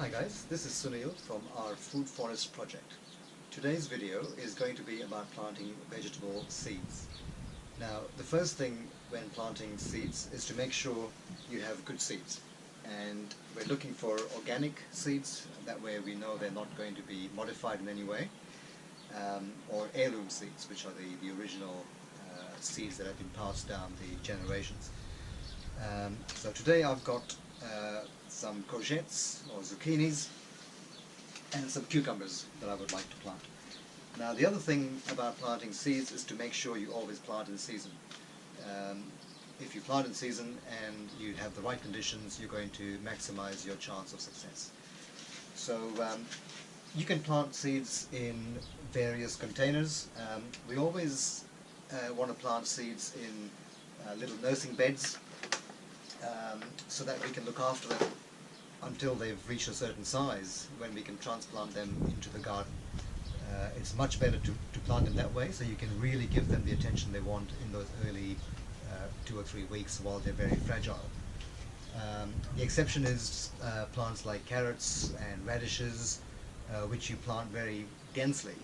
Hi guys, this is Sunil from our Food Forest project. Today's video is going to be about planting vegetable seeds. Now, the first thing when planting seeds is to make sure you have good seeds. And we're looking for organic seeds, that way we know they're not going to be modified in any way, or heirloom seeds, which are the original seeds that have been passed down the generations. So today I've got some courgettes or zucchinis and some cucumbers that I would like to plant. Now, the other thing about planting seeds is to make sure you always plant in season. If you plant in season and you have the right conditions, you're going to maximize your chance of success. So you can plant seeds in various containers. We always want to plant seeds in little nursing beds, so that we can look after them until they've reached a certain size, when we can transplant them into the garden. It's much better to plant them that way, so you can really give them the attention they want in those early 2 or 3 weeks while they're very fragile. The exception is plants like carrots and radishes, which you plant very densely,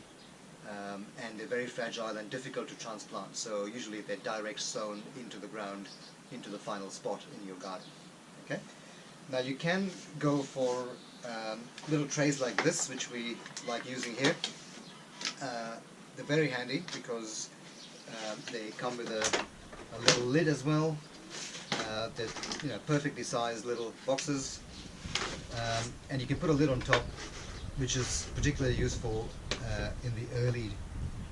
and they're very fragile and difficult to transplant, so usually they're direct sown into the ground, into the final spot in your garden. Okay? Now you can go for little trays like this, which we like using here. They're very handy because they come with a little lid as well. They're perfectly sized little boxes, and you can put a lid on top, which is particularly useful in the early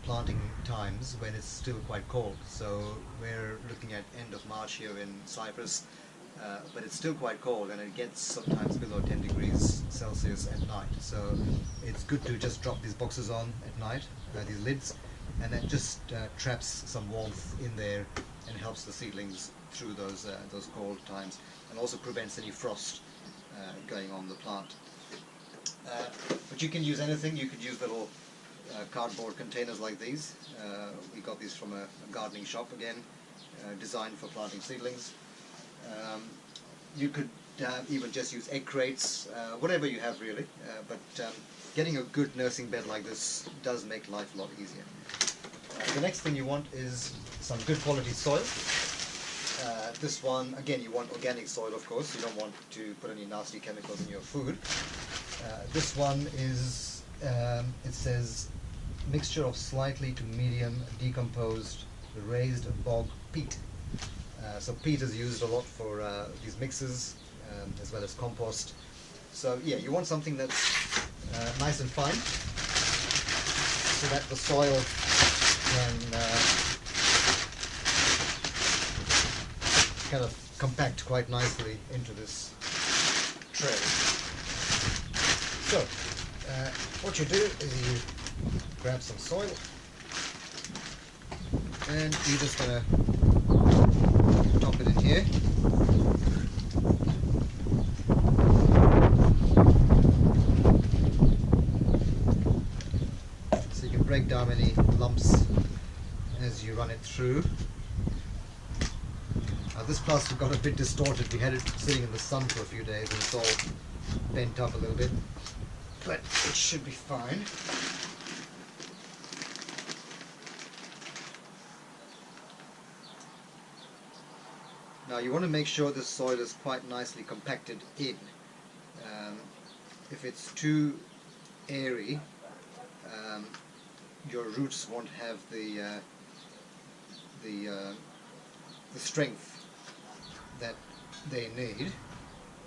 planting times when it's still quite cold. So we're looking at end of March here in Cyprus, but it's still quite cold, and it gets sometimes below 10 degrees Celsius at night. So it's good to just drop these boxes on at night, these lids, and that just traps some warmth in there and helps the seedlings through those cold times, and also prevents any frost going on the plant. But you can use anything. You could use little cardboard containers like these. We got these from a gardening shop, again, designed for planting seedlings. You could even just use egg crates, whatever you have really, but getting a good nursing bed like this does make life a lot easier. The next thing you want is some good quality soil. This one, again, you want organic soil, of course. You don't want to put any nasty chemicals in your food. This one is, it says, mixture of slightly to medium decomposed raised bog peat. So peat is used a lot for these mixes, as well as compost. So yeah, you want something that's nice and fine, so that the soil can kind of compact quite nicely into this tray. So what you do is you grab some soil, and you're just going to top it in here. So you can break down any lumps as you run it through. Now this plastic got a bit distorted. We had it sitting in the sun for a few days and it's all bent up a little bit, but it should be fine. Now you want to make sure the soil is quite nicely compacted in. If it's too airy, your roots won't have the strength that they need.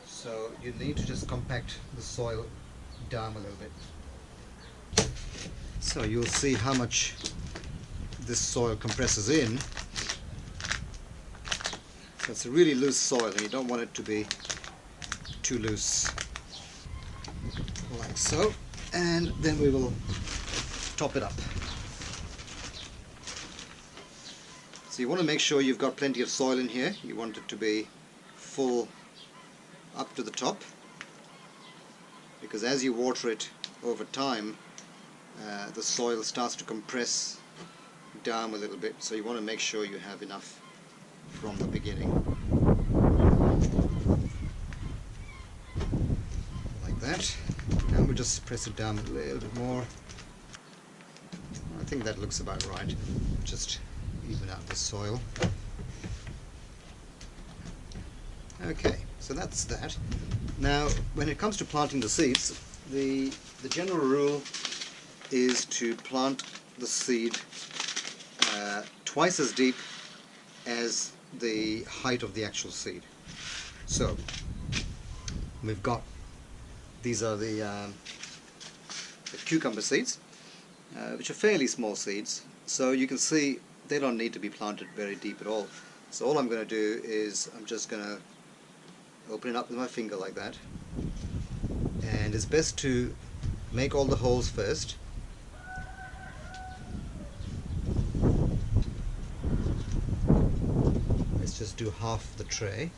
So you need to just compact the soil down a little bit. So you'll see how much this soil compresses in. So it's a really loose soil, and you don't want it to be too loose, like so. And then we will top it up. So you want to make sure you've got plenty of soil in here. You want it to be full up to the top, because as you water it over time, the soil starts to compress down a little bit, so you want to make sure you have enough from the beginning, like that. And we'll just press it down a little bit more. I think that looks about right. Just even out the soil. Okay, so that's that. Now, when it comes to planting the seeds, the general rule is to plant the seed twice as deep as the height of the actual seed. So, we've got, these are the cucumber seeds, which are fairly small seeds. So you can see they don't need to be planted very deep at all. So all I'm going to do is I'm just going to open it up with my finger like that. And it's best to make all the holes first. Let's just do half the tray.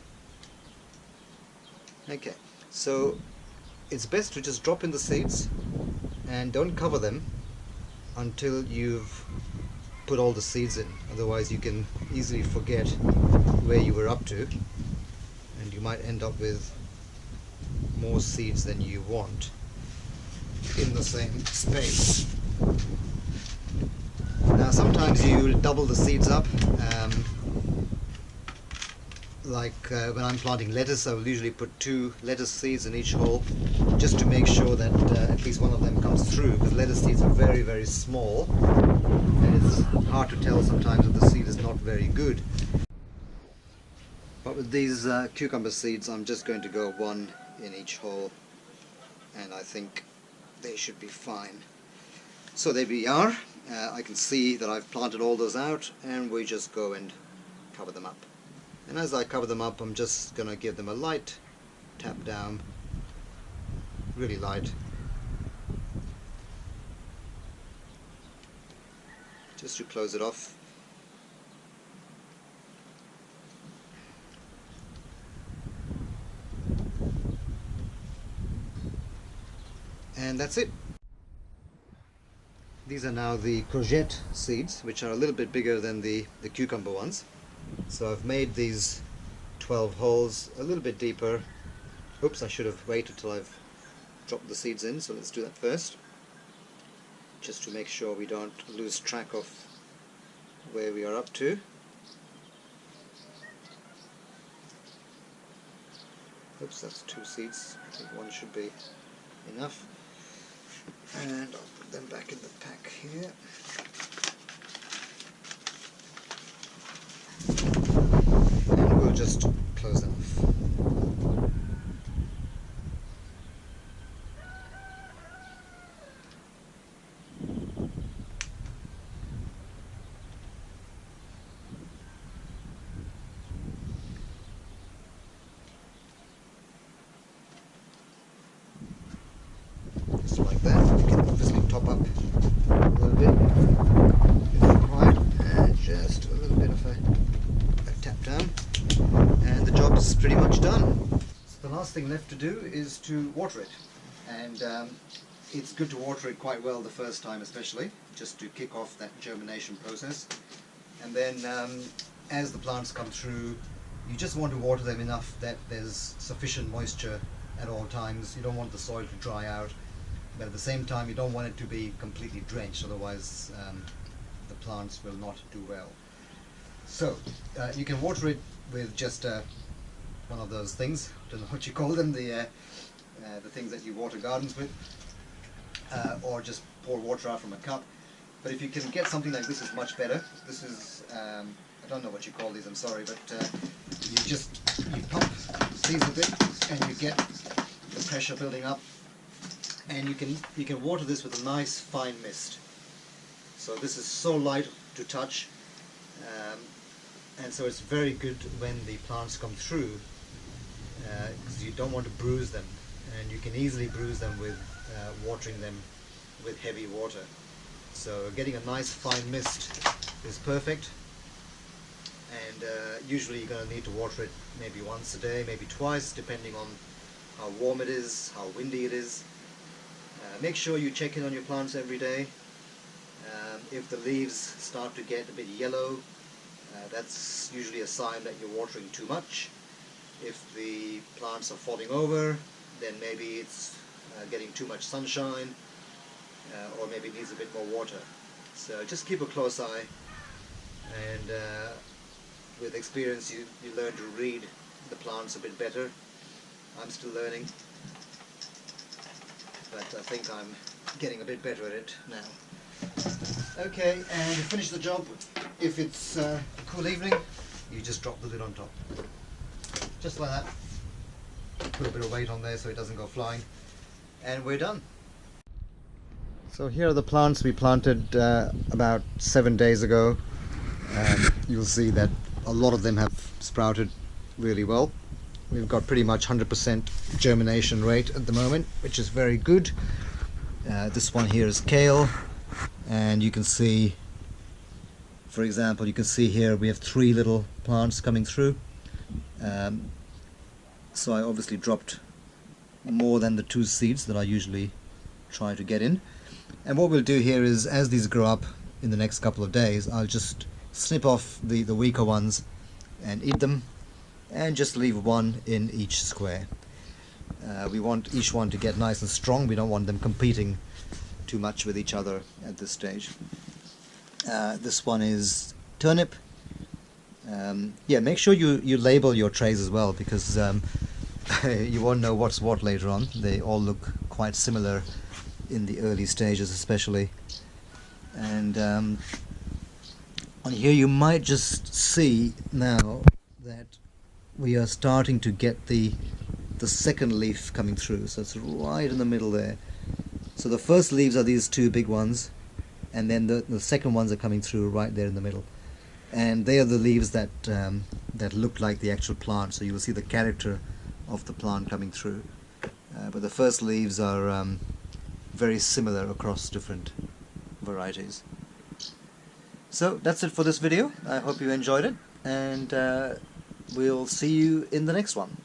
Okay, so it's best to just drop in the seeds and don't cover them until you've put all the seeds in. Otherwise you can easily forget where you were up to and you might end up with more seeds than you want in the same space. Now sometimes you double the seeds up. When I'm planting lettuce, I will usually put 2 lettuce seeds in each hole just to make sure that at least one of them comes through, because lettuce seeds are very, very small and it's hard to tell sometimes if the seed is not very good. But with these cucumber seeds, I'm just going to go 1 in each hole and I think they should be fine. So there we are. I can see that I've planted all those out and we just go and cover them up. And as I cover them up, I'm just going to give them a light tap down, really light, just to close it off. And that's it. These are now the courgette seeds, which are a little bit bigger than the cucumber ones. So I've made these 12 holes a little bit deeper. Oops, I should have waited till I've dropped the seeds in, so let's do that first, just to make sure we don't lose track of where we are up to. Oops, that's 2 seeds. I think 1 should be enough. And I'll put them back in the pack here. And we'll just close them off. Just like that. You can obviously top up a little bit if required, and just a little bit of a tap down, and the job is pretty much done. So the last thing left to do is to water it, and it's good to water it quite well the first time, especially just to kick off that germination process. And then as the plants come through, you just want to water them enough that there's sufficient moisture at all times. You don't want the soil to dry out, but at the same time you don't want it to be completely drenched, otherwise the plants will not do well. So you can water it with just one of those things, I don't know what you call them, the things that you water gardens with, or just pour water out from a cup. But if you can get something like this, is much better. This is, I don't know what you call these, I'm sorry, but you pump these a bit and you get the pressure building up, and you can water this with a nice fine mist. So this is so light to touch, and so it's very good when the plants come through, because you don't want to bruise them, and you can easily bruise them with watering them with heavy water. So getting a nice fine mist is perfect, and usually you're going to need to water it maybe once a day, maybe twice, depending on how warm it is, how windy it is. Make sure you check in on your plants every day. If the leaves start to get a bit yellow, that's usually a sign that you're watering too much. If the plants are falling over, then maybe it's getting too much sunshine, or maybe it needs a bit more water. So just keep a close eye, and with experience you learn to read the plants a bit better. I'm still learning, but I think I'm getting a bit better at it now. Okay, and to finish the job, if it's a cool evening, you just drop the lid on top. Just like that. Put a bit of weight on there so it doesn't go flying. And we're done. So here are the plants we planted about 7 days ago. You'll see that a lot of them have sprouted really well. We've got pretty much 100% germination rate at the moment, which is very good. This one here is kale, and you can see, for example, you can see here we have 3 little plants coming through. So I obviously dropped more than the 2 seeds that I usually try to get in. And what we'll do here is, as these grow up in the next couple of days, I'll just snip off the weaker ones and eat them, and just leave 1 in each square. We want each one to get nice and strong. We don't want them competing too much with each other at this stage. This one is turnip. Yeah, make sure you label your trays as well, because you won't know what's what later on. They all look quite similar in the early stages especially. And on here you might just see now that we are starting to get the second leaf coming through. So it's right in the middle there. So the first leaves are these 2 big ones, and then the second ones are coming through right there in the middle. And they are the leaves that that look like the actual plant, so you will see the character of the plant coming through. But the first leaves are very similar across different varieties. So that's it for this video. I hope you enjoyed it, and we'll see you in the next one.